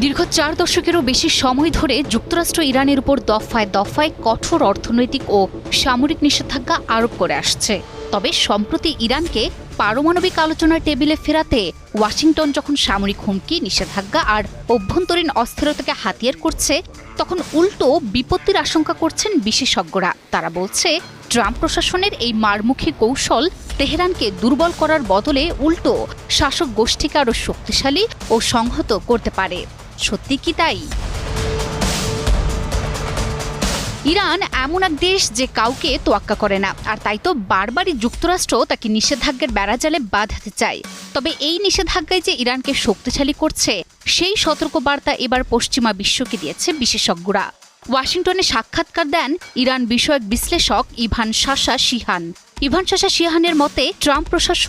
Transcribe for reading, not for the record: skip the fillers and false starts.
দীর্ঘ ৪ দশকেরও বেশি সময় ধরে যুক্তরাষ্ট্র ইরানের উপর দফায় দফায় কঠোর অর্থনৈতিক ও সামরিক নিষেধাজ্ঞা আরোপ করে আসছে। তবে সম্প্রতি ইরানকে পারমাণবিক আলোচনার টেবিলে ফেরাতে ওয়াশিংটন যখন সামরিক হুমকি, নিষেধাজ্ঞা আর অভ্যন্তরীণ অস্থিরতাকে হাতিয়ার করছে, তখন উল্টো বিপত্তির আশঙ্কা করছেন বিশেষজ্ঞরা। তারা বলছে, ট্রাম্প প্রশাসনের এই মারমুখী কৌশল তেহরানকে দুর্বল করার বদলে উল্টো শাসক গোষ্ঠীকে আরও শক্তিশালী ও সংহত করতে পারে। সত্যি কি তাই? ইরান এমন এক দেশ যে কাউকে তোয়াক্কা করে না, আর তাই তো বারবারই যুক্তরাষ্ট্র তাকে নিষেধাজ্ঞার বেড়াজালে বাঁধাতে চায়। তবে এই নিষেধাজ্ঞায় যে ইরানকে শক্তিশালী করছে, সেই সতর্কবার্তা এবার পশ্চিমা বিশ্বকে দিয়েছে বিশেষজ্ঞরা। ওয়াশিংটনে সাক্ষাৎকার দেন ইরান বিষয়ক বিশ্লেষক ইভান শাশা শিহানের মতে, ট্রাম্প প্রশাসন